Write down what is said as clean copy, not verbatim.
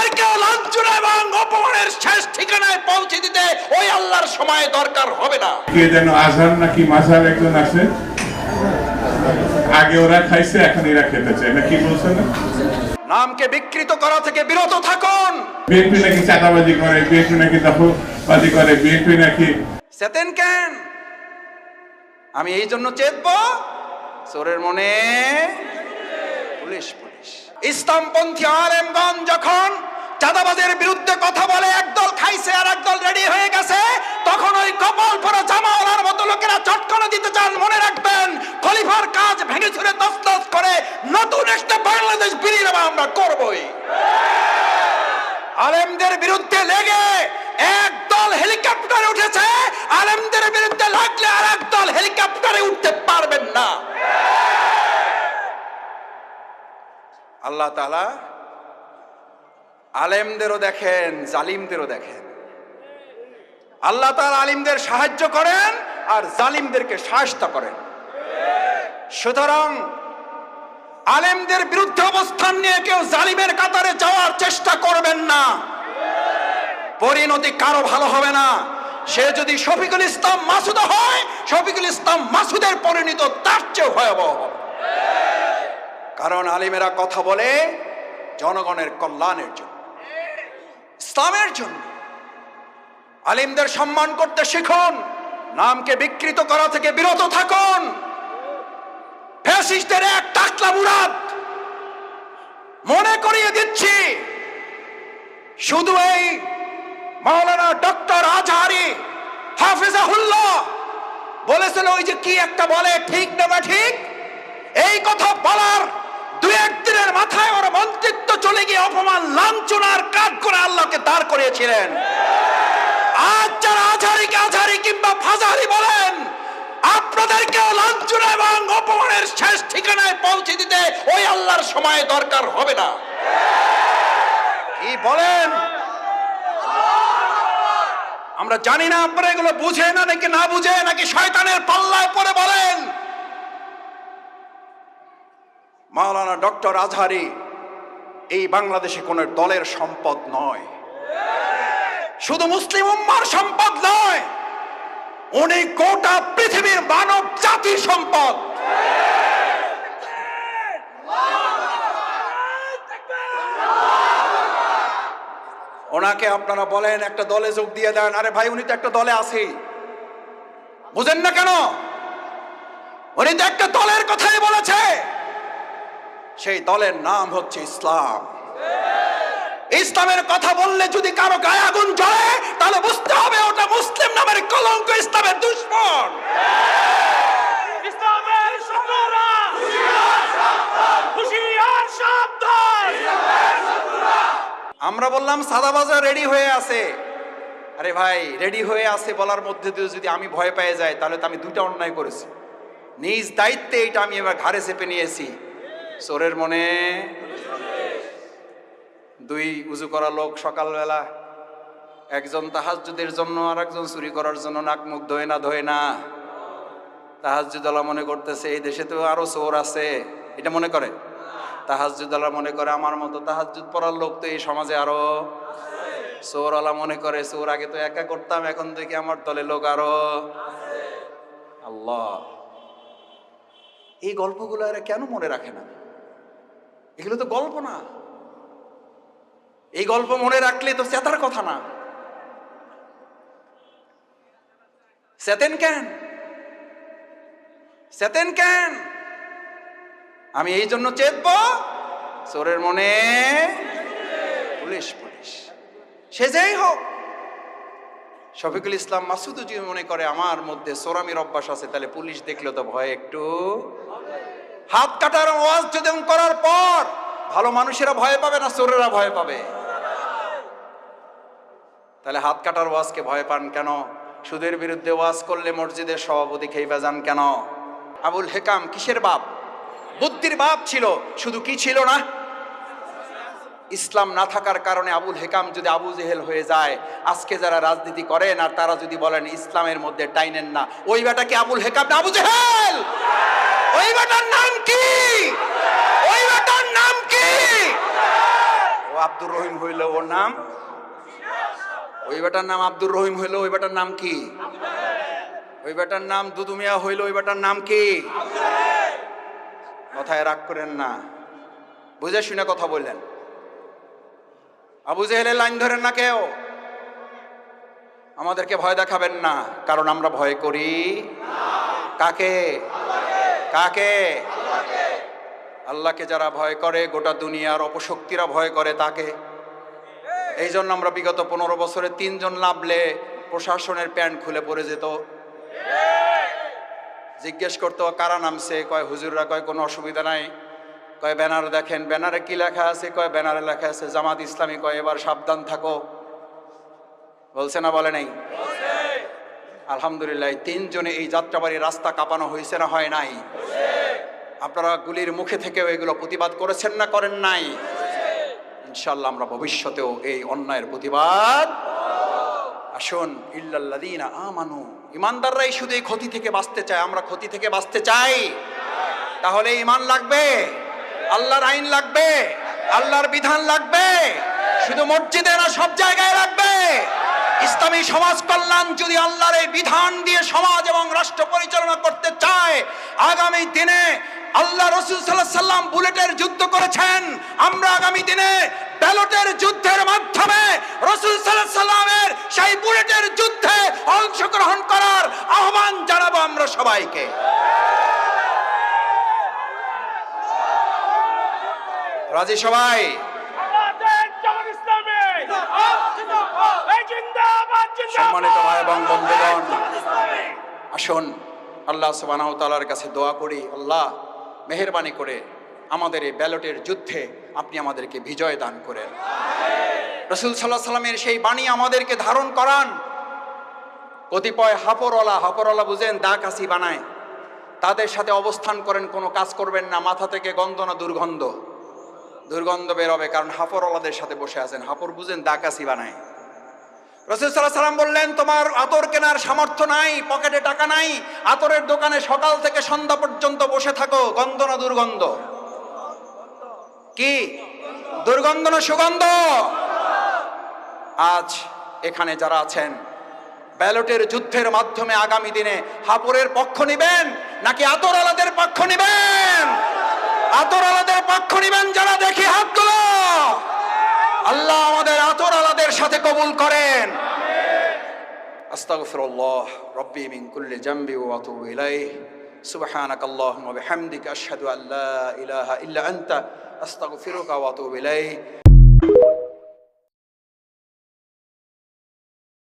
আপনাদেরকে লাঞ্ছনা এবং অপমানের শেষ ঠিকানায় পৌঁছে দিতে ওই আল্লাহর সময় দরকার হবে না। কে যেন আজহার নাকি মাঝার একজন আছে, আগে ওরা খাইছে এখন এরা খেতে চায় না, কি বলছেন? নামকে বিকৃত করা থেকে বিরত থাকুন। বিএনপি নাকি চাঁদাবাজি করে, বিএনপি নাকি দখলবাজি করে, বিএনপি নাকি চেতেন কেন? আমি এই জন্য চেতব, চোরের মনে পুলিশ পুলিশ। ইসলামপন্থী আলেমগণ যখন চাঁদাবাজের বিরুদ্ধে কথা বলে, একদল খাইছে আর একদল রেডি হয়ে গেছে, তখন ওই কপাল পরা জামাওয়ালার মতো লোকেরা চটকানো দিতে চান। মনে রাখবেন, খলিফার কাজ ভেঙে ছুড়ে তছনছ করে নতুন একটা বাংলাদেশ বিনির্মাণ আমরা করবই। আলেমদের বিরুদ্ধে লেগে একদল হেলিকপ্টারে উঠেছে, আলেমদের বিরুদ্ধে লাগলে আর একদল হেলিকপ্টারে উঠতে পারবেন না। আল্লাহ তাআলা আলেমদেরও দেখেন, জালিমদেরও দেখেন। আল্লাহ তাআলা আলিমদের সাহায্য করেন আর জালিমদেরকে শায়েস্তা করেন। সুতরাং আলেমদের বিরুদ্ধে অবস্থান নিয়ে কেউ জালিমের কাতারে যাওয়ার চেষ্টা করবেন না, পরিণতি কারো ভালো হবে না। সে যদি শফিকুল ইসলাম মাসুদ হয়, শফিকুল ইসলাম মাসুদের পরিণতি তার চেয়ে ভয়াবহ। কারণ আলিমেরা কথা বলে জনগণের কল্যাণের জন্য, ইসলামের জন্য। আলিমদের সম্মান করতে শিখুন, নামকে বিকৃত করা থেকে বিরত থাকুন। ফ্যাসিস্টদের এক টাকলা মুরাদ মনে করিয়ে দিচ্ছি, শুধু এই মাওলানা ডক্টর আজহারি হাফিজাহুল্লাহ বলেছেন, ওই যে কি একটা বলে, ঠিক না বা ঠিক, এই কথা বলার দুই একদিনের মাথায় ওর মন্ত্রিত্ব চলে গিয়ে অপমান লাঞ্ছনার কাজ করে আল্লাহকে দাঁড় করিয়েছিলেন। আজ যারা আজহারিকে আজহারি কিংবা ফাজারি বলেন, আপনাদেরকে লাঞ্ছনা এবং অপমানের শেষ ঠিকানায় পৌঁছে দিতে ওই আল্লাহর সময় দরকার হবে না। কি বলেন? আমরা জানি না আপনারা এগুলো বুঝে না নাকি না বুঝে, নাকি শয়তানের পাল্লায় পড়ে বলেন। মাওলানা ডক্টর আজহারি এই বাংলাদেশে কোন দলের সম্পদ নয়, শুধু মুসলিম উম্মার সম্পদ নয়, উনি গোটা পৃথিবীর মানব জাতির সম্পদ। ওনাকে আপনারা বলেন একটা দলে যোগ দিয়ে দেন, আরে ভাই উনি তো একটা দলে আছেই, বুঝেন না কেন? উনি তো একটা দলের কথাই বলেছে, সেই দলের নাম হচ্ছে ইসলাম। ইসলামের কথা বললে যদি কারো গায়ে আগুন জ্বলে, তাহলে বুঝতে হবে ওটা মুসলিম নামের কলঙ্ক, ইসলামের দুশমন। ইসলামের শত্রুরা হুঁশিয়ার সাবধান। আমরা বললাম সাদাবাজার রেডি হয়ে আছে। আরে ভাই, রেডি হয়ে আছে বলার মধ্যে দিয়ে যদি আমি ভয় পেয়ে যাই, তাহলে তো আমি দুইটা অন্যায় করেছি। নিজ দায়িত্বে এটা আমি এবার ঘাড়ে চেপে নিয়েছি। চোরের মনে দুই উজু করা লোক সকালবেলা, একজন তাহাজ্জুদের জন্য আর একজন চুরি করার জন্য নাক মুখ ধোয় না। তাহাজ্জুদওয়ালা মনে করতেছে এই দেশে তো আরো চোর আছে, এটা মনে করে। তাহাজ্জুদওয়ালা মনে করে আমার মতো তাহাজ্জুদ পড়ার লোক তো এই সমাজে আরো। চোরওয়ালা মনে করে চোর আগে তো একা করতাম, এখন থেকে আমার দলে লোক আরো। আল্লাহ, এই গল্পগুলো এরা কেন মনে রাখে না? এগুলো তো গল্প না, এই গল্প মনে রাখলে তো চেতার কথা না। চেতেন কেন? চেতেন কেন? আমি এই জন্য চেতব, চোরের মনে পুলিশ পুলিশ। সে যেই হোক, শফিকুল ইসলাম মাসুদ যদি মনে করে আমার মধ্যে চোরামির অভ্যাস আছে, তাহলে পুলিশ দেখলে তো ভয় একটু। হাত কাটার ওয়াজ যদি করার পর ভালো মানুষেরা ভয় পাবে না চোরেরা ভয় পাবে? তাহলে হাত কাটার ওয়াজকে ভয় পান কেন? সুদের বিরুদ্ধে ওয়াজ করলে মসজিদের সভাপতি খেইবা যান কেন? আবুল হেকাম কিসের বাপ? বুদ্ধির বাপ ছিল, শুধু কি ছিল না? ইসলাম না থাকার কারণে আবুল হেকাম যদি আবু জেহেল হয়ে যায়, আজকে যারা রাজনীতি করেন আর তারা যদি বলেন ইসলামের মধ্যে টাইনেন না, ওই বেটা কি আবুল হেকাম না আবু জেহেল? ওই বেটার নাম কি? ওই বেটার নাম কি? ও আব্দুল আব্দুর রহিম হইল ওর নাম, ওই বেটার নাম আব্দুর রহিম হইল ওই বেটার নাম কি? ওই বেটার নাম দুদু মিয়া হইল ওই বেটার নাম কি? কথায় রাগ করেন না, বুঝে শুনে কথা বললেন। আবু জেহেলের লাইন ধরেন না কেউ, আমাদেরকে ভয় দেখাবেন না, কারণ আমরা ভয় করি কাকে? কাকে? আল্লাহকে যারা ভয় করে, গোটা দুনিয়ার অপশক্তিরা ভয় করে তাকে। এই জন্য আমরা বিগত 15 বছরে 3 জন নামলে প্রশাসনের প্যান্ট খুলে পড়ে যেত। জিজ্ঞেস করতো কারা নামছে, কয় হুজুররা, কয় কোনো অসুবিধা নাই, কয় ব্যানার দেখেন, ব্যানারে কি লেখা আছে, কয় ব্যানারে লেখা আছে জামাত ইসলামী, কয় এবার সাবধান থাকো। বলছে না বলে নাই? আলহামদুলিল্লাহ 3 জনে এই যাত্রাবাড়ি রাস্তা কাঁপানো হয়েছে না হয় নাই? আপনারা গুলির মুখে থেকেও এগুলো প্রতিবাদ করেছেন না করেন নাই? ইনশাআল্লাহ আমরা ভবিষ্যতেও এই অন্যায়ের প্রতিবাদ। আসুন, ইল্লাল্লাযীনা আমানু, ইমানদাররাই শুধু এই ক্ষতি থেকে বাঁচতে চায়। আমরা ক্ষতি থেকে বাঁচতে চাই, তাহলে ঈমান লাগবে, আল্লাহর আইন লাগবে, আল্লাহর বিধান লাগবে। শুধু মসজিদে না, সব জায়গায় লাগবে। ইসলামী সমাজ কল্যাণ যদি আল্লাহর এই বিধান দিয়ে সমাজ এবং রাষ্ট্র পরিচালনা করতে চায়, আগামী দিনে আল্লাহ রাসূল সাল্লাল্লাহু আলাইহি সাল্লাম বুলেটের যুদ্ধ করেছেন, আমরা আগামী দিনে ব্যালটের যুদ্ধের মাধ্যমে রাসূল সাল্লাল্লাহু আলাইহি সাল্লামের সেই বুলেটের যুদ্ধে অংশগ্রহণ করার আহ্বান জানাবো আমরা সবাইকে। রাজি সবাই? সম্মানিত ভাই এবং বন্ধুগণ, আসুন আল্লাহ সুবহানাহু ওয়া তাআলার কাছে দোয়া করি, আল্লাহ মেহেরবানি করে আমাদের এই ব্যালটের যুদ্ধে আপনি আমাদেরকে বিজয় দান করেন। রাসূল সাল্লাল্লাহু আলাইহি সাল্লামের সেই বাণী আমাদেরকে ধারণ করান। কতিপয় হাপরওয়ালা বুঝেন, দা কাশি বানায়, তাদের সাথে অবস্থান করেন, কোনো কাজ করবেন না। মাথা থেকে গন্ধ না দুর্গন্ধ বেরোবে, কারণ হাপরওয়ালাদের সাথে বসে আছেন। হাপর বুঝেন, দা কাশি বানায়। রাসূল সাল্লাল্লাহু আলাইহি সাল্লাম বললেন, তোমার আতর কেনার সামর্থ্য নাই, পকেটে টাকা নাই, আতরের দোকানে সকাল থেকে সন্ধ্যা পর্যন্ত বসে থাকো। গন্ধ না দুর্গন্ধ? কি দুর্গন্ধ না সুগন্ধ? আজ এখানে যারা আছেন, ব্যালটের যুদ্ধের মাধ্যমে আগামী দিনে হাপরের পক্ষ নিবেন নাকি আতরওয়ালাদের পক্ষ নিবেন? আতরওয়ালাদের পক্ষ নিবেন যারা, দেখি হাত তুলো। আল্লাহ আমাদের আতরওয়ালাদের সাথে কবুল করেন। আস্তাগফিরুল্লাহ রাব্বি মিন কুল্লি জামবি ওয়া আতুবু ইলাইহি। সুবহানাকাল্লাহুম্মা ওয়া বিহামদিকা আশহাদু আল্লা ইলাহা ইল্লা আনতা আস্তাগফিরুকা ওয়া আতুবু ইলাইহি।